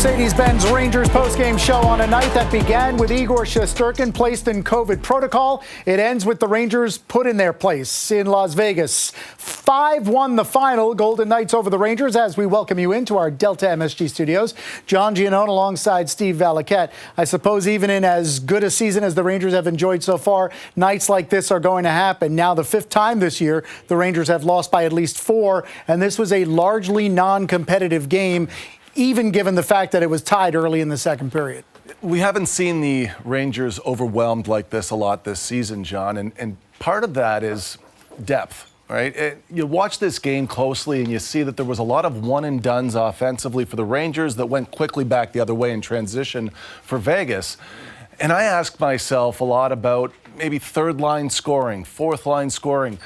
Mercedes-Benz Rangers postgame show on a night that began with Igor Shesterkin placed in COVID protocol. It ends with the Rangers put in their place in Las Vegas. 5-1 the final. Golden Knights over the Rangers as we welcome you into our Delta MSG studios. John Giannone alongside Steve Valiquette. I suppose even in as good a season as the Rangers have enjoyed so far, nights like this are going to happen. Now the fifth time this year, the Rangers have lost by at least 4, and this was a largely non-competitive game, even given the fact that it was tied early in the second period. We haven't seen the Rangers overwhelmed like this a lot this season, John, and part of that is depth, right? You watch this game closely and you see that there was a lot of one-and-dones offensively for the Rangers that went quickly back the other way in transition for Vegas. And I ask myself a lot about maybe third-line scoring, fourth-line scoring.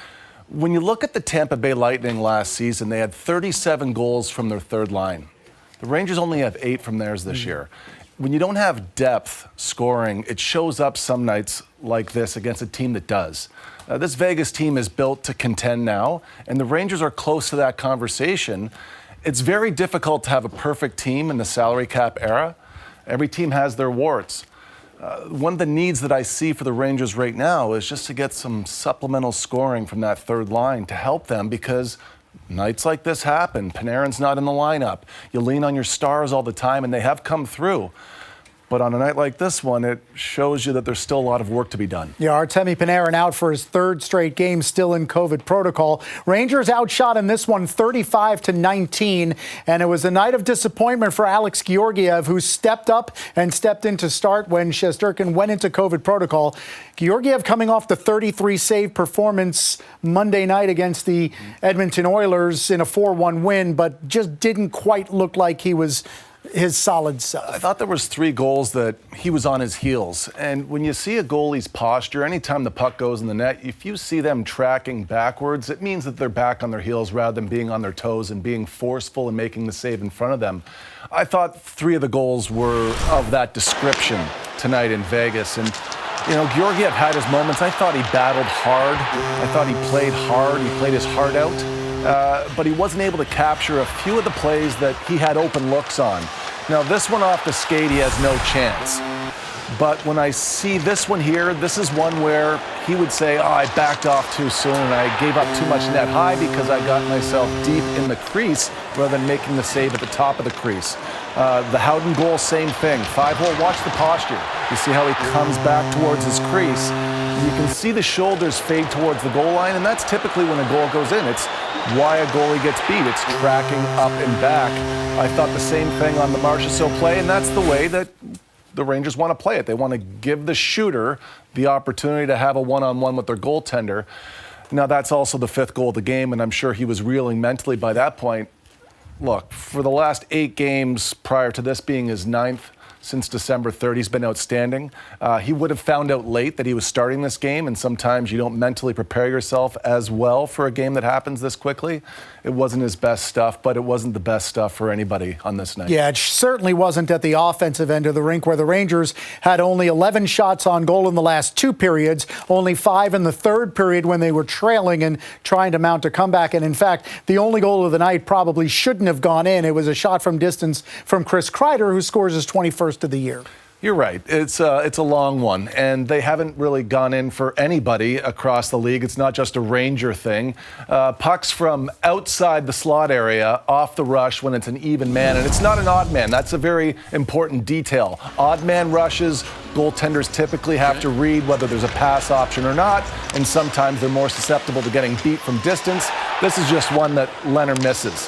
When you look at the Tampa Bay Lightning last season, they had 37 goals from their third line. The Rangers only have 8 from theirs this year. When you don't have depth scoring, it shows up some nights like this against a team that does. This Vegas team is built to contend now, and the Rangers are close to that conversation. It's very difficult to have a perfect team in the salary cap era. Every team has their warts. One of the needs that I see for the Rangers right now is just to get some supplemental scoring from that third line to help them, because nights like this happen. Panarin's not in the lineup. You lean on your stars all the time, and they have come through. But on a night like this one, it shows you that there's still a lot of work to be done. Yeah, Artemi Panarin out for his third straight game, still in COVID protocol. Rangers outshot in this one 35-19, and it was a night of disappointment for Alex Georgiev, who stepped up and stepped in to start when Shesterkin went into COVID protocol. Georgiev coming off the 33-save performance Monday night against the Edmonton Oilers in a 4-1 win, but just didn't quite look like he was his solid self. I thought there was 3 goals that he was on his heels. And when you see a goalie's posture, anytime the puck goes in the net, if you see them tracking backwards, it means that they're back on their heels rather than being on their toes and being forceful and making the save in front of them. I thought 3 of the goals were of that description tonight in Vegas. And you know, Georgiev had his moments. I thought he battled hard. I thought he played hard. He played his heart out. But he wasn't able to capture a few of the plays that he had open looks on. Now, this one off the skate, he has no chance. But when I see this one here, this is one where he would say, I backed off too soon and I gave up too much net high because I got myself deep in the crease rather than making the save at the top of the crease. The Howden goal, same thing. 5-hole, watch the posture. You see how he comes back towards his crease. You can see the shoulders fade towards the goal line, and that's typically when a goal goes in. It's why a goalie gets beat. It's tracking up and back. I thought the same thing on the Marchessault play, and that's the way that the Rangers want to play it. They want to give the shooter the opportunity to have a one-on-one with their goaltender. Now, that's also the 5th goal of the game, and I'm sure he was reeling mentally by that point. Look, for the last 8 games prior to this being his 9th, since December 3rd, he's been outstanding. He would have found out late that he was starting this game, and sometimes you don't mentally prepare yourself as well for a game that happens this quickly. It wasn't his best stuff, but it wasn't the best stuff for anybody on this night. Yeah, it certainly wasn't at the offensive end of the rink, where the Rangers had only 11 shots on goal in the last 2 periods, only 5 in the third period when they were trailing and trying to mount a comeback. And in fact, the only goal of the night probably shouldn't have gone in. It was a shot from distance from Chris Kreider, who scores his 21st of the year. You're right. It's a long one, and they haven't really gone in for anybody across the league. It's not just a Ranger thing. Pucks from outside the slot area off the rush when it's an even man, and it's not an odd man. That's a very important detail. Odd man rushes, goaltenders typically have to read whether there's a pass option or not, and sometimes they're more susceptible to getting beat from distance. This is just one that Leonard misses.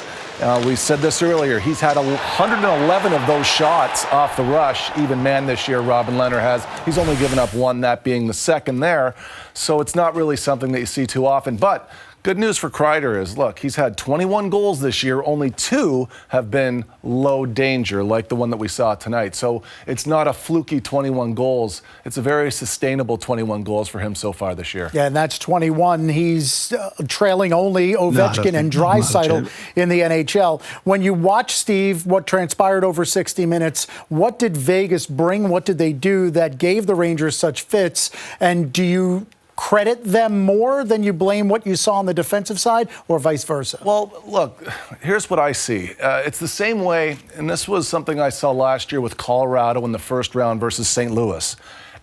We said this earlier. He's had 111 of those shots off the rush, even man this year, Robin Lehner has. He's only given up 1, that being the second there. So it's not really something that you see too often. But good news for Kreider is, look, he's had 21 goals this year. Only 2 have been low danger, like the one that we saw tonight. So it's not a fluky 21 goals. It's a very sustainable 21 goals for him so far this year. Yeah, and that's 21. He's trailing only Ovechkin and Draisaitl in the NHL. When you watch, Steve, what transpired over 60 minutes, what did Vegas bring? What did they do that gave the Rangers such fits? And do you credit them more than you blame what you saw on the defensive side, or vice versa? Well, look, here's what I see. It's the same way, and this was something I saw last year with Colorado in the first round versus St. Louis.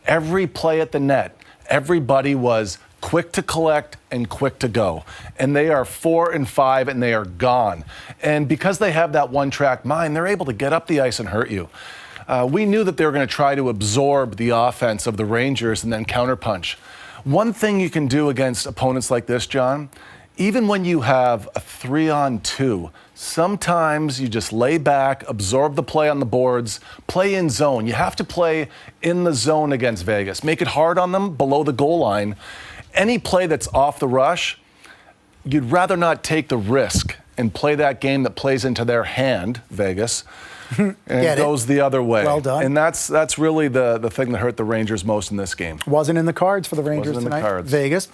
Every play at the net, everybody was quick to collect and quick to go. And they are 4 and 5 and they are gone. And because they have that one-track mind, they're able to get up the ice and hurt you. We knew that they were going to try to absorb the offense of the Rangers and then counterpunch. One thing you can do against opponents like this, John, even when you have a 3-on-2, sometimes you just lay back, absorb the play on the boards, play in zone. You have to play in the zone against Vegas. Make it hard on them below the goal line. Any play that's off the rush, you'd rather not take the risk and play that game that plays into their hand, Vegas, and it goes the other way. Well done. And that's really the thing that hurt the Rangers most in this game. Wasn't in the cards for the Rangers Wasn't in the tonight. cards. Vegas.